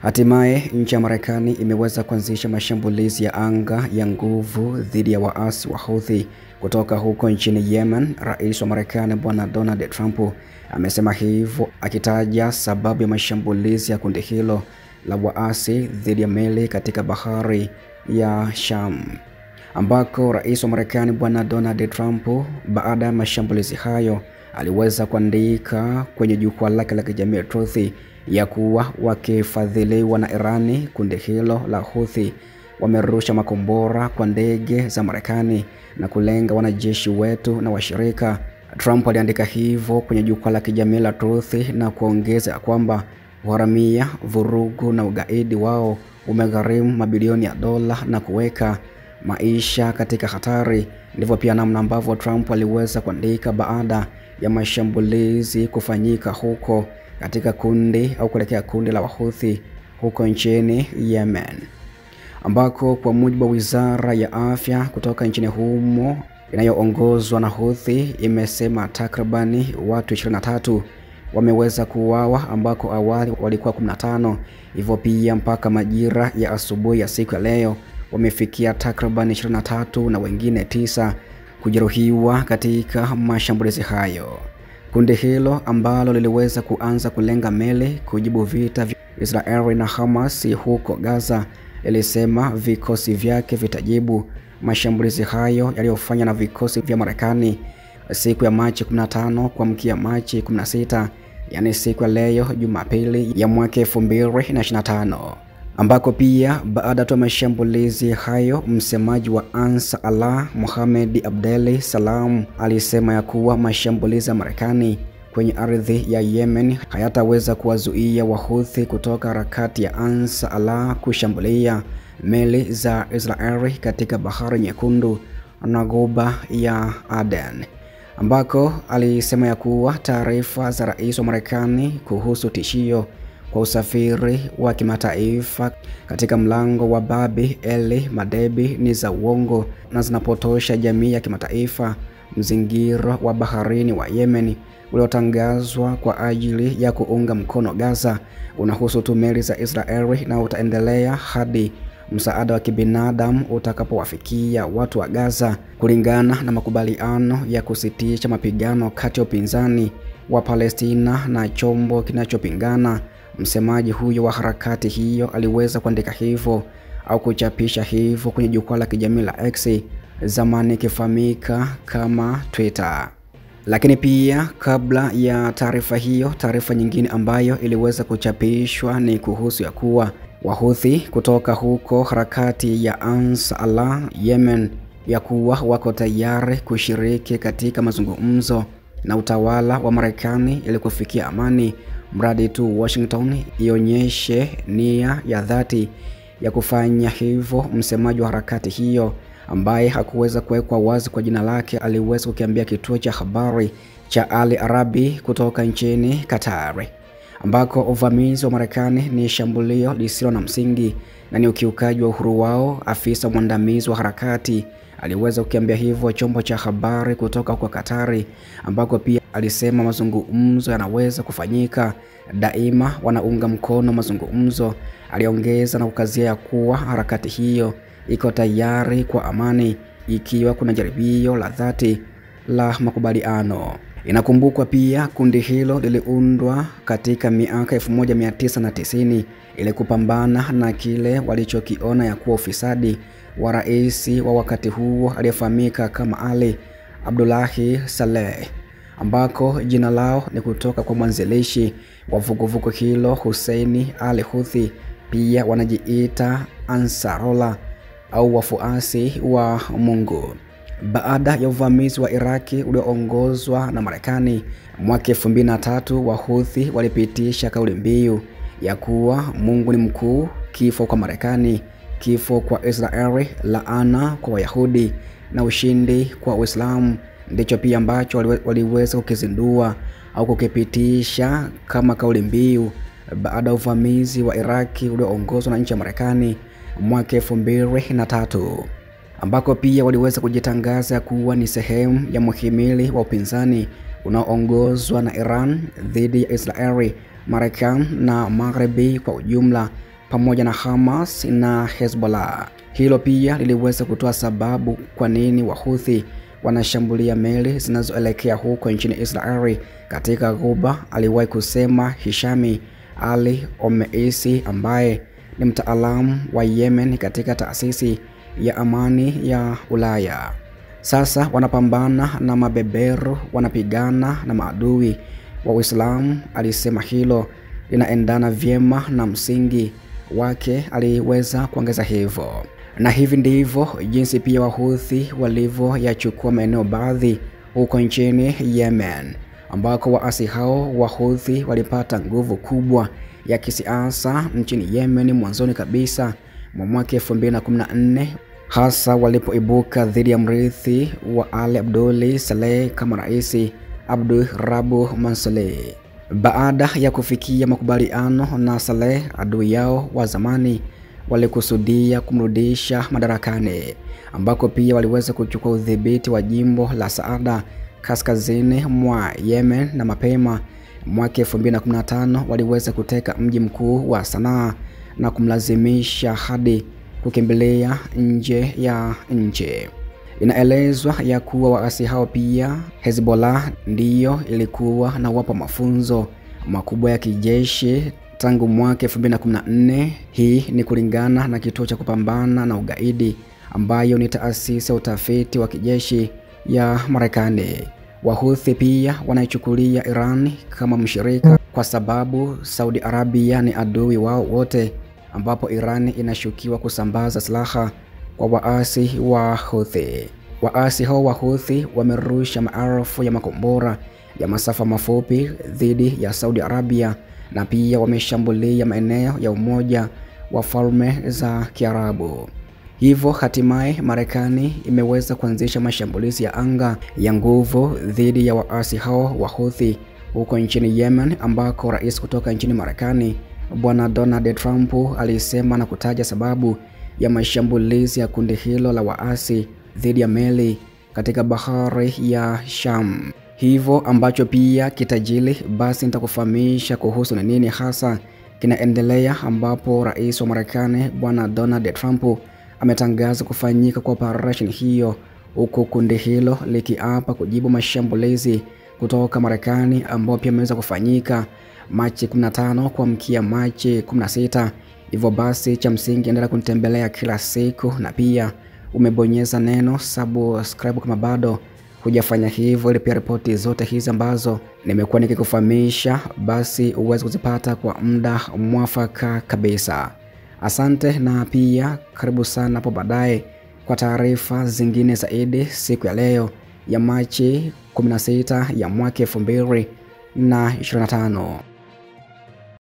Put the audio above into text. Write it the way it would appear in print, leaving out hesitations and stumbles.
Hatimaye nchi ya Marekani imeweza kuanzisha mashambulizi ya anga ya nguvu dhidi ya waasi wa Houthi kutoka huko nchini Yemen. Rais wa Marekani Bwana Donald Trump amesema hivyo akitaja sababu ya mashambulizi ya kundi hilo la waasi dhidi ya meli katika bahari ya Sham, ambako rais wa Marekani Bwana Donald Trump baada ya mashambulizi hayo aliweza kuandika kwenye jukwaa lake la kijamii Truth ya kuwa wakifadhiliwa na Irani, kundi hilo la Houthi wamerusha makombora kwa ndege za Marekani na kulenga wanajeshi wetu na washirika. Trump aliandika hivyo kwenye jukwaa la kijamii la Truth na kuongeza kwamba uharamia, vurugu na ugaidi wao umegharimu mabilioni ya dola na kuweka maisha katika hatari. Ndivyo pia namna ambavyo Trump aliweza kuandika baada ya mashambulizi kufanyika huko katika kundi au kuelekea kundi la Houthi huko nchini Yemen, ambako kwa mujibu wa Wizara ya Afya kutoka nchini humo inayoongozwa na Houthi imesema takribani watu 23 wameweza kuuawa, ambako awali walikuwa 15. Hivyo pia mpaka majira ya asubuhi ya siku ya leo wamefikia takribani 23 na wengine 9 kujeruhiwa katika mashambulizi hayo. Kundi hilo ambalo liliweza kuanza kulenga meli kujibu vita vya Israeli na Hamas huko Gaza lilisema vikosi vyake vitajibu mashambulizi hayo yaliyofanywa na vikosi vya Marekani siku ya Machi 15 kuamkia Machi 16, yani siku ya leo Jumapili ya mwaka 2025, ambako pia baada ya mashambulizi hayo msemaji wa Ansar Allah Mohammed Abdel Salam alisema ya kuwa mashambulizi ya Marekani kwenye ardhi ya Yemen hayataweza kuwazuia Wahouthi kutoka harakati ya Ansar Allah kushambulia meli za Israeli katika Bahari Nyekundu na Ghuba ya Aden, ambako alisema ya kuwa taarifa za rais wa Marekani kuhusu tishio kwa usafiri wa kimataifa katika mlango wa Babi Eli Madebi ni za uongo na zinapotosha jamii ya kimataifa. Mzingiro wa baharini wa Yemen uliotangazwa kwa ajili ya kuunga mkono Gaza unahusu tu meli za Israeli na utaendelea hadi msaada wa kibinadamu utakapowafikia watu wa Gaza, kulingana na makubaliano ya kusitisha mapigano kati ya upinzani wa Palestina na chombo kinachopingana. Msemaji huyo wa harakati hiyo aliweza kuandika hivyo au kuchapisha hivyo kwenye jukwaa la kijamii la X, zamani kifahamika kama Twitter. Lakini pia kabla ya taarifa hiyo, taarifa nyingine ambayo iliweza kuchapishwa ni kuhusu ya kuwa Wahouthi kutoka huko harakati ya Ansar Allah Yemen ya kuwa wako tayari kushiriki katika mazungumzo na utawala wa Marekani ili kufikia amani, mradi tu Washington ionyeshe nia ya dhati ya kufanya hivyo. Msemaji wa harakati hiyo ambaye hakuweza kuwekwa wazi kwa jina lake aliweza kukiambia kituo cha habari cha Al Arabi kutoka nchini Qatar, ambako uvamizi wa Marekani ni shambulio lisilo na msingi na ni ukiukaji wa uhuru wao. Afisa mwandamizi wa harakati aliweza kukiambia hivyo chombo cha habari kutoka kwa Katari, ambako pia alisema mazungumzo yanaweza kufanyika, daima wanaunga mkono mazungumzo. Aliongeza na kukazia ya kuwa harakati hiyo iko tayari kwa amani ikiwa kuna jaribio la dhati la makubaliano. Inakumbukwa pia kundi hilo liliundwa katika miaka 1990 ili kupambana na kile walichokiona ya kuwa ufisadi wa rais wa wakati huo aliyefahamika kama Ali Abdullahi Saleh, ambako jina lao ni kutoka kwa mwanzilishi wa vuguvugu hilo Hussein al-Houthi. Pia wanajiita Ansarullah au wafuasi wa Mungu. Baada ya uvamizi wa Iraki ulioongozwa na Marekani mwaka 2003, Wahouthi walipitisha kauli mbiu ya kuwa Mungu ni mkuu, kifo kwa Marekani, kifo kwa Israeli, laana kwa Wayahudi na ushindi kwa Uislamu. Ndicho pia ambacho waliweza kukizindua au kukipitisha kama kauli mbiu baada ya uvamizi wa Iraki ulioongozwa na nchi ya Marekani mwaka 2003, ambako pia waliweza kujitangaza kuwa ni sehemu ya muhimili wa upinzani unaoongozwa na Iran dhidi ya Israeli, Marekani na Magharibi kwa ujumla, pamoja na Hamas na Hezbollah. Hilo pia liliweza kutoa sababu kwa nini Wahouthi wanashambulia meli zinazoelekea huko nchini Israeli katika Ghuba, aliwahi kusema Hishami Ali Omeisi, ambaye ni mtaalamu wa Yemen katika taasisi ya amani ya Ulaya. Sasa wanapambana na mabeberu, wanapigana na maadui wa Uislamu. Alisema hilo linaendana vyema na msingi wake, aliweza kuongeza hivyo. Na hivi ndivyo jinsi pia Wahouthi walivyoyachukua maeneo baadhi huko nchini Yemen, ambako waasi hao Wahouthi walipata nguvu kubwa ya kisiasa nchini Yemen mwanzoni kabisa mwa mwaka 2014, hasa walipoibuka dhidi ya mrithi wa Ali Abdul Saleh kama rais Abdul Rabu Mansur. Baada ya kufikia makubaliano na Saleh, adui yao wa zamani walikusudia kumrudisha madarakani, ambako pia waliweza kuchukua udhibiti wa jimbo la Saada kaskazini mwa Yemen, na mapema mwaka 2015 waliweza kuteka mji mkuu wa Sanaa na kumlazimisha hadi kukimbilia nje ya nchi. Inaelezwa ya kuwa waasi hao pia Hezbollah ndiyo ilikuwa na wapa mafunzo makubwa ya kijeshi tangu mwaka 2014. Hii ni kulingana na kituo cha kupambana na ugaidi, ambayo ni taasisi ya utafiti wa kijeshi ya Marekani. Wahouthi pia wanaichukulia Iran kama mshirika kwa sababu Saudi Arabia ni adui wao wote, ambapo Iran inashukiwa kusambaza silaha kwa waasi wa Houthi. Waasi hao wa Houthi wamerusha maelfu ya makombora ya masafa mafupi dhidi ya Saudi Arabia, na pia wameshambulia maeneo ya Umoja wa Falme za Kiarabu. Hivyo hatimaye Marekani imeweza kuanzisha mashambulizi ya anga ya nguvu dhidi ya waasi hao wa Houthi huko nchini Yemen, ambako rais kutoka nchini Marekani Bwana Donald Trump alisema na kutaja sababu ya mashambulizi ya kundi hilo la waasi dhidi ya meli katika bahari ya Sham. Hivyo ambacho pia kitajili, basi nitakufahamisha kuhusu ni nini hasa kinaendelea, ambapo rais wa Marekani Bwana Donald Trump ametangaza kufanyika kwa operation hiyo, huku kundi hilo likiapa kujibu mashambulizi kutoka Marekani ambao pia ameweza kufanyika Machi 15 kuamkia Machi 16. Hivyo basi cha msingi endelea kunitembelea kila siku, na pia umebonyeza neno subscribe kama bado hujafanya hivyo, ili pia ripoti zote hizi ambazo nimekuwa nikikufahamisha basi uweze kuzipata kwa muda mwafaka kabisa. Asante, na pia karibu sana hapo baadaye kwa taarifa zingine zaidi siku ya leo ya Machi 16 ya mwaka 2025.